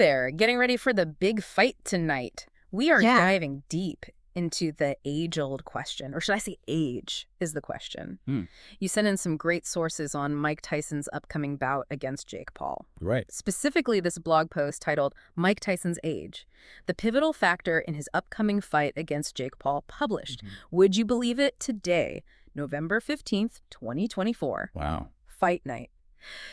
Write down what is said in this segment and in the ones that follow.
there. Getting ready for the big fight tonight. We are diving deep into the age-old question, or should I say age is the question. You sent in some great sources on Mike Tyson's upcoming bout against Jake Paul. Right. Specifically, this blog post titled Mike Tyson's Age, the pivotal factor in his upcoming fight against Jake Paul, published. Would you believe it? Today, November 15th, 2024. Wow. Fight night.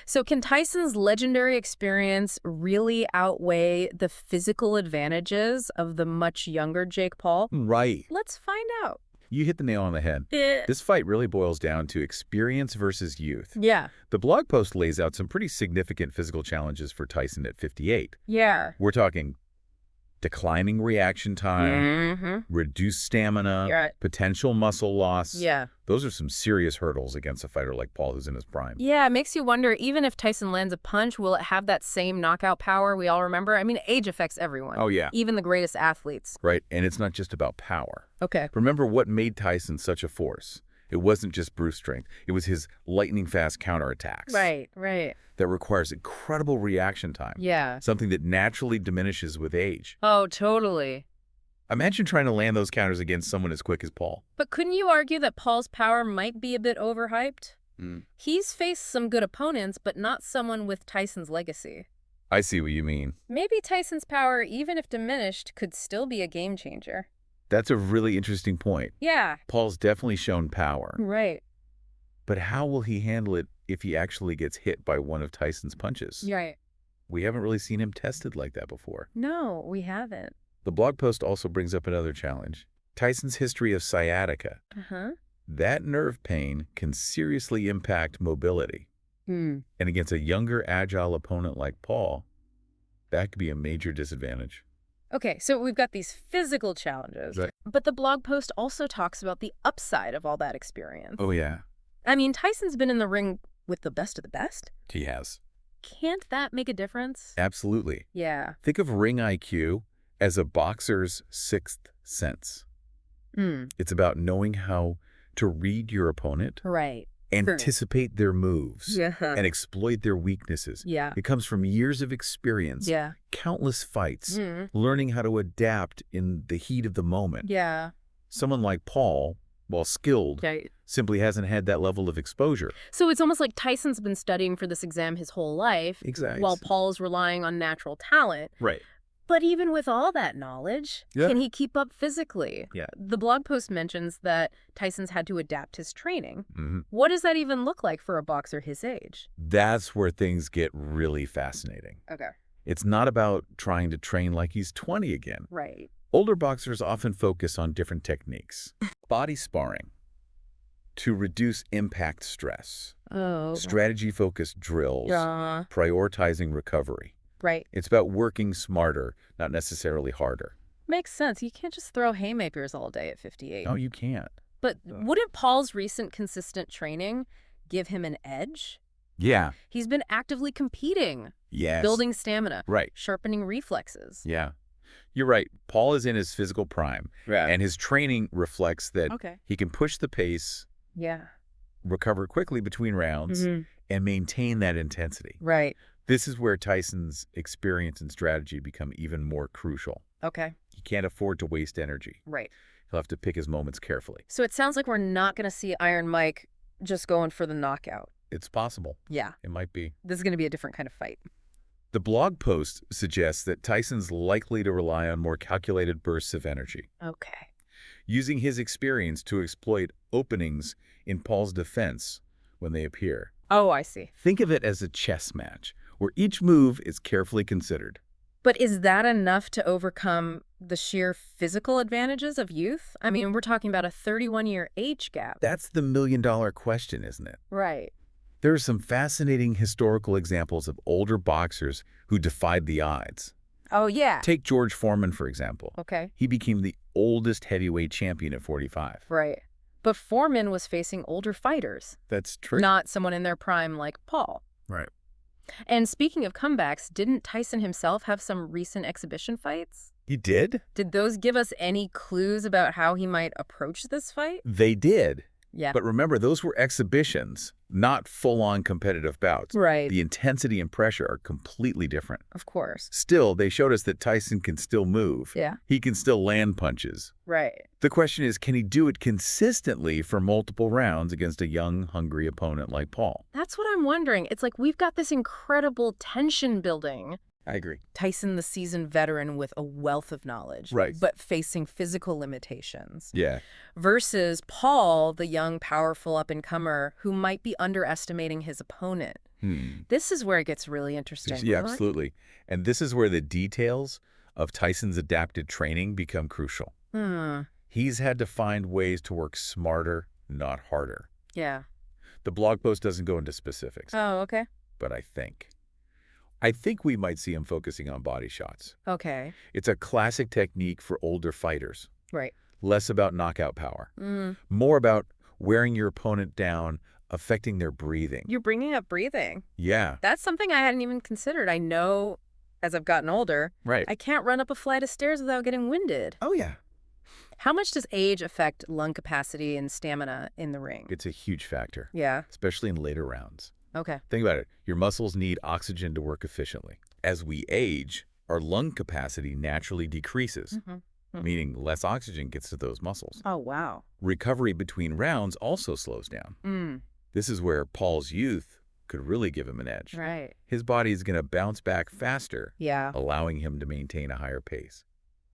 So can Tyson's legendary experience really outweigh the physical advantages of the much younger Jake Paul? Right. Let's find out. You hit the nail on the head. This fight really boils down to experience versus youth. Yeah. The blog post lays out some pretty significant physical challenges for Tyson at 58. Yeah. We're talking declining reaction time, reduced stamina, potential muscle loss. Yeah. Those are some serious hurdles against a fighter like Paul who's in his prime. Yeah, it makes you wonder, even if Tyson lands a punch, will it have that same knockout power we all remember? I mean, age affects everyone. Oh, yeah. Even the greatest athletes. Right, and it's not just about power. Okay. Remember what made Tyson such a force. It wasn't just brute strength. It was his lightning-fast counterattacks. Right, right. That requires incredible reaction time. Yeah. Something that naturally diminishes with age. Oh, totally. Imagine trying to land those counters against someone as quick as Paul. But couldn't you argue that Paul's power might be a bit overhyped? He's faced some good opponents, but not someone with Tyson's legacy. I see what you mean. Maybe Tyson's power, even if diminished, could still be a game changer. That's a really interesting point. Yeah. Paul's definitely shown power. Right. But how will he handle it if he actually gets hit by one of Tyson's punches? Right. We haven't really seen him tested like that before. No, we haven't. The blog post also brings up another challenge. Tyson's history of sciatica. That nerve pain can seriously impact mobility. And against a younger, agile opponent like Paul, that could be a major disadvantage. Okay, so we've got these physical challenges, Right. but the blog post also talks about the upside of all that experience. Oh, yeah. I mean, Tyson's been in the ring with the best of the best. He has. Can't that make a difference? Absolutely. Yeah. Think of ring IQ as a boxer's sixth sense. It's about knowing how to read your opponent, Right. anticipate their moves, and exploit their weaknesses. Yeah. It comes from years of experience, Yeah. countless fights, learning how to adapt in the heat of the moment. Yeah. Someone like Paul, while skilled, Right. simply hasn't had that level of exposure. So it's almost like Tyson's been studying for this exam his whole life, Exactly. while Paul's relying on natural talent. Right. But even with all that knowledge, can he keep up physically? Yeah. The blog post mentions that Tyson's had to adapt his training. What does that even look like for a boxer his age? That's where things get really fascinating. Okay. It's not about trying to train like he's 20 again. Right. Older boxers often focus on different techniques. Body sparring to reduce impact stress. Oh. Strategy-focused drills. Yeah. Prioritizing recovery. Right. It's about working smarter, not necessarily harder. Makes sense. You can't just throw haymakers all day at 58. No, you can't. But wouldn't Paul's recent consistent training give him an edge? Yeah. He's been actively competing. Yes. Building stamina. Right. Sharpening reflexes. Yeah. You're right. Paul is in his physical prime. Right. And his training reflects that Okay. he can push the pace, Yeah. recover quickly between rounds, and maintain that intensity. Right. This is where Tyson's experience and strategy become even more crucial. Okay. He can't afford to waste energy. Right. He'll have to pick his moments carefully. So it sounds like we're not going to see Iron Mike just going for the knockout. It's possible. Yeah. It might be. This is going to be a different kind of fight. The blog post suggests that Tyson's likely to rely on more calculated bursts of energy, Okay. using his experience to exploit openings in Paul's defense when they appear. Oh, I see. Think of it as a chess match, where each move is carefully considered. But is that enough to overcome the sheer physical advantages of youth? I mean, we're talking about a 31-year age gap. That's the million-dollar question, isn't it? Right. There are some fascinating historical examples of older boxers who defied the odds. Oh, yeah. Take George Foreman, for example. Okay. He became the oldest heavyweight champion at 45. Right. But Foreman was facing older fighters. That's true. Not someone in their prime like Paul. Right. And speaking of comebacks, didn't Tyson himself have some recent exhibition fights? He did? Did those give us any clues about how he might approach this fight? They did. Yeah. But remember, those were exhibitions, not full-on competitive bouts. Right. The intensity and pressure are completely different. Of course. Still, they showed us that Tyson can still move. Yeah. He can still land punches. Right. The question is, can he do it consistently for multiple rounds against a young, hungry opponent like Paul? That's what I'm wondering. It's like we've got this incredible tension building. I agree. Tyson, the seasoned veteran with a wealth of knowledge, Right. but facing physical limitations. Yeah. Versus Paul, the young, powerful up-and-comer who might be underestimating his opponent. This is where it gets really interesting. Yeah, absolutely. And this is where the details of Tyson's adapted training become crucial. He's had to find ways to work smarter, not harder. Yeah. The blog post doesn't go into specifics. Oh, okay. But I think we might see him focusing on body shots. Okay. It's a classic technique for older fighters. Right. Less about knockout power. More about wearing your opponent down, affecting their breathing. You're bringing up breathing. Yeah. That's something I hadn't even considered. I know as I've gotten older, I can't run up a flight of stairs without getting winded. Oh, yeah. How much does age affect lung capacity and stamina in the ring? It's a huge factor. Yeah. Especially in later rounds. Okay. Think about it. Your muscles need oxygen to work efficiently. As we age, our lung capacity naturally decreases, meaning less oxygen gets to those muscles. Oh, wow. Recovery between rounds also slows down. This is where Paul's youth could really give him an edge. Right. His body is going to bounce back faster, Yeah. allowing him to maintain a higher pace.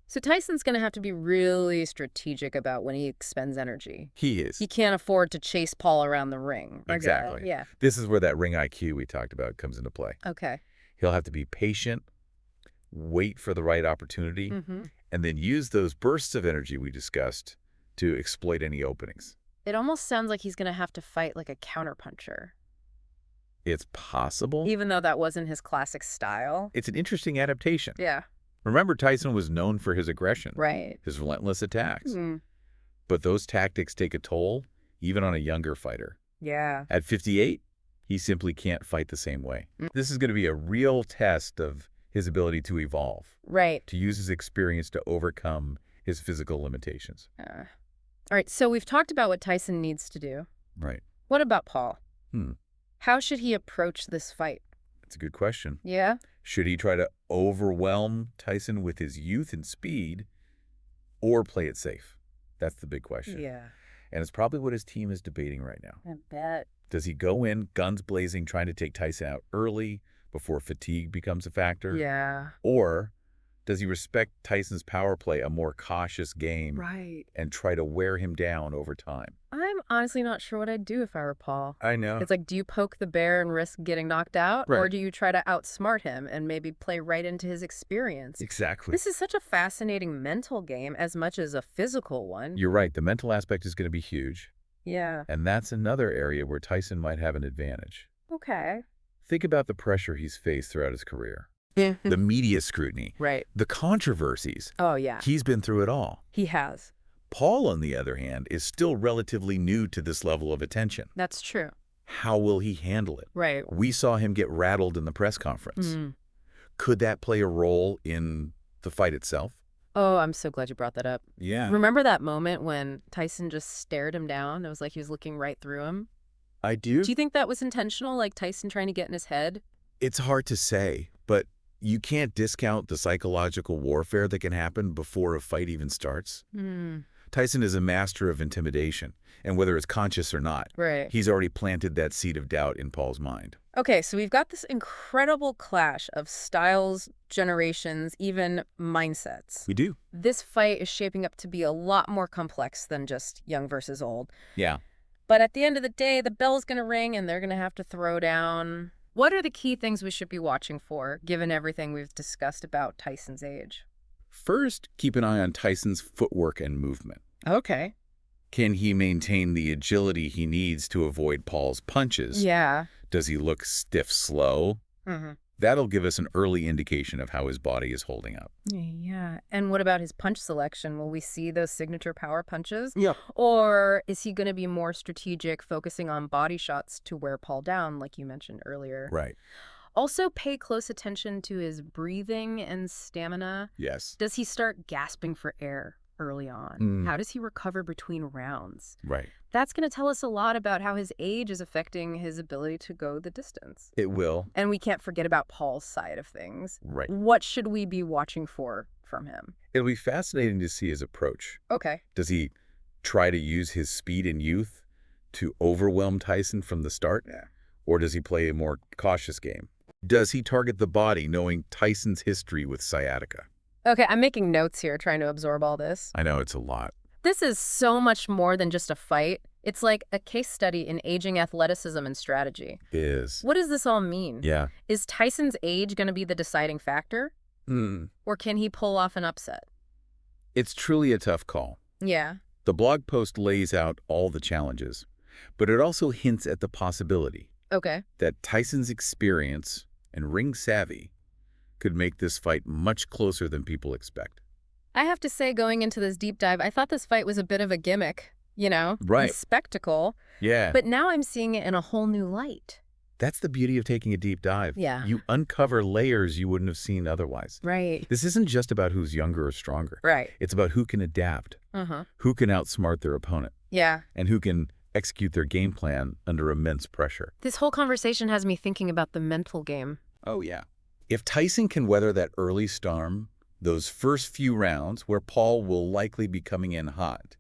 So Tyson's going to have to be really strategic about when he expends energy. He is. He can't afford to chase Paul around the ring. Exactly. Yeah. This is where that ring IQ we talked about comes into play. Okay. He'll have to be patient, wait for the right opportunity, and then use those bursts of energy we discussed to exploit any openings. It almost sounds like he's going to have to fight like a counterpuncher. It's possible. Even though that wasn't his classic style. It's an interesting adaptation. Yeah. Remember, Tyson was known for his aggression. Right. His relentless attacks. But those tactics take a toll, even on a younger fighter. Yeah. At 58, he simply can't fight the same way. This is going to be a real test of his ability to evolve. Right. To use his experience to overcome his physical limitations. All right, so we've talked about what Tyson needs to do. Right. What about Paul? How should he approach this fight? That's a good question. Yeah? Should he try to overwhelm Tyson with his youth and speed, or play it safe? That's the big question. Yeah. And it's probably what his team is debating right now. I bet. Does he go in guns blazing, trying to take Tyson out early before fatigue becomes a factor? Yeah. Or does he respect Tyson's power play, a more cautious game, Right. and try to wear him down over time? I'm honestly not sure what I'd do if I were Paul. I know. It's like, do you poke the bear and risk getting knocked out? Right. Or do you try to outsmart him and maybe play right into his experience? Exactly. This is such a fascinating mental game as much as a physical one. You're right. The mental aspect is going to be huge. Yeah. And that's another area where Tyson might have an advantage. Okay. Think about the pressure he's faced throughout his career. Yeah. The media scrutiny. Right. The controversies. Oh, yeah. He's been through it all. He has. Paul, on the other hand, is still relatively new to this level of attention. That's true. How will he handle it? Right. We saw him get rattled in the press conference. Could that play a role in the fight itself? Oh, I'm so glad you brought that up. Yeah. Remember that moment when Tyson just stared him down? It was like he was looking right through him. I do. Do you think that was intentional, like Tyson trying to get in his head? It's hard to say, but you can't discount the psychological warfare that can happen before a fight even starts. Tyson is a master of intimidation, and whether it's conscious or not, Right. he's already planted that seed of doubt in Paul's mind. Okay, so we've got this incredible clash of styles, generations, even mindsets. We do. This fight is shaping up to be a lot more complex than just young versus old. Yeah. But at the end of the day, the bell's going to ring and they're going to have to throw down. What are the key things we should be watching for, given everything we've discussed about Tyson's age? First, keep an eye on Tyson's footwork and movement. Okay. Can he maintain the agility he needs to avoid Paul's punches? Yeah. Does he look stiff slow? That'll give us an early indication of how his body is holding up. Yeah. And what about his punch selection? Will we see those signature power punches? Yep. Or is he going to be more strategic, focusing on body shots to wear Paul down, like you mentioned earlier? Right. Also, pay close attention to his breathing and stamina. Yes. Does he start gasping for air? early on? How does he recover between rounds? Right. That's going to tell us a lot about how his age is affecting his ability to go the distance. It will. And we can't forget about Paul's side of things. Right. What should we be watching for from him? It'll be fascinating to see his approach. Okay. Does he try to use his speed and youth to overwhelm Tyson from the start? Yeah. Or does he play a more cautious game? Does he target the body, knowing Tyson's history with sciatica? Okay, I'm making notes here, trying to absorb all this. I know, it's a lot. This is so much more than just a fight. It's like a case study in aging athleticism and strategy. It is. What does this all mean? Yeah. Is Tyson's age going to be the deciding factor? Or can he pull off an upset? It's truly a tough call. Yeah. The blog post lays out all the challenges, but it also hints at the possibility that Tyson's experience and ring savvy could make this fight much closer than people expect. I have to say, going into this deep dive, I thought this fight was a bit of a gimmick, Right. a spectacle. Yeah. But now I'm seeing it in a whole new light. That's the beauty of taking a deep dive. Yeah. You uncover layers you wouldn't have seen otherwise. Right. This isn't just about who's younger or stronger. Right. It's about who can adapt, who can outsmart their opponent, Yeah. and who can execute their game plan under immense pressure. This whole conversation has me thinking about the mental game. Oh, yeah. If Tyson can weather that early storm, those first few rounds where Paul will likely be coming in hot,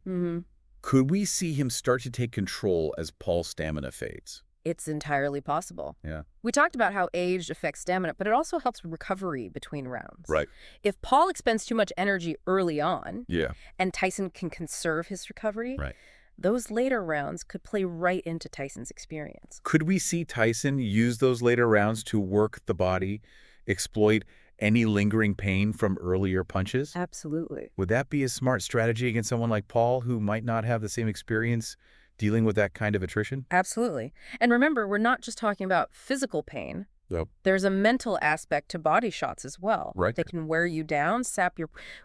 could we see him start to take control as Paul's stamina fades? It's entirely possible. Yeah. We talked about how age affects stamina, but it also helps recovery between rounds. Right. If Paul expends too much energy early on, Yeah. and Tyson can conserve his recovery, Right. those later rounds could play right into Tyson's experience. Could we see Tyson use those later rounds to work the body, exploit any lingering pain from earlier punches? Absolutely. Would that be a smart strategy against someone like Paul, who might not have the same experience dealing with that kind of attrition? Absolutely. And remember, we're not just talking about physical pain. Yep. There's a mental aspect to body shots as well. Right. They can wear you down,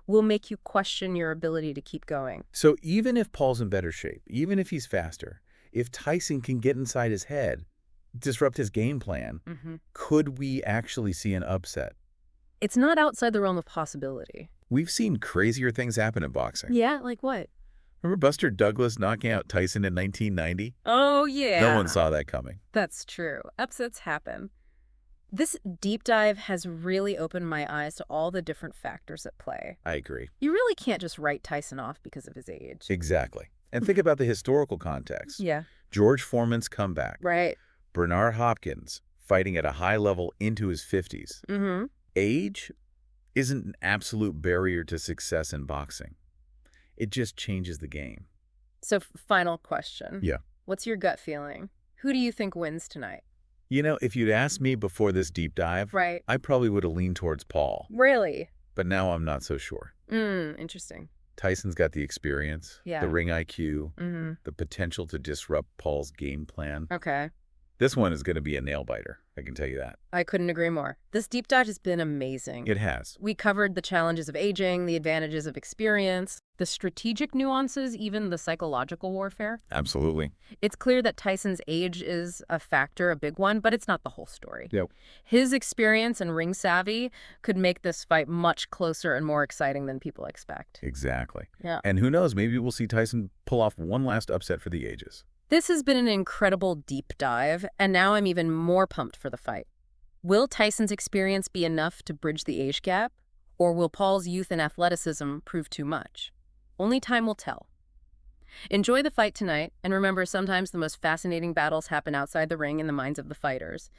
will make you question your ability to keep going. So even if Paul's in better shape, even if he's faster, if Tyson can get inside his head, disrupt his game plan, could we actually see an upset? It's not outside the realm of possibility. We've seen crazier things happen in boxing. Yeah, like what? Remember Buster Douglas knocking out Tyson in 1990? Oh, yeah. No one saw that coming. That's true. Upsets happen. This deep dive has really opened my eyes to all the different factors at play. I agree. You really can't just write Tyson off because of his age. Exactly. And think about the historical context. Yeah. George Foreman's comeback. Right. Bernard Hopkins fighting at a high level into his 50s. Age isn't an absolute barrier to success in boxing. It just changes the game. So, final question. Yeah. What's your gut feeling? Who do you think wins tonight? You know, if you'd asked me before this deep dive, Right. I probably would have leaned towards Paul. Really? But now I'm not so sure. Interesting. Tyson's got the experience, Yeah. the ring IQ, the potential to disrupt Paul's game plan. Okay. This one is going to be a nail-biter, I can tell you that. I couldn't agree more. This deep dive has been amazing. It has. We covered the challenges of aging, the advantages of experience, the strategic nuances, even the psychological warfare. Absolutely. It's clear that Tyson's age is a factor, a big one, but it's not the whole story. Yep. His experience and ring savvy could make this fight much closer and more exciting than people expect. Exactly. Yeah. And who knows, maybe we'll see Tyson pull off one last upset for the ages. This has been an incredible deep dive, and now I'm even more pumped for the fight. Will Tyson's experience be enough to bridge the age gap? Or will Paul's youth and athleticism prove too much? Only time will tell. Enjoy the fight tonight, and remember, sometimes the most fascinating battles happen outside the ring in the minds of the fighters.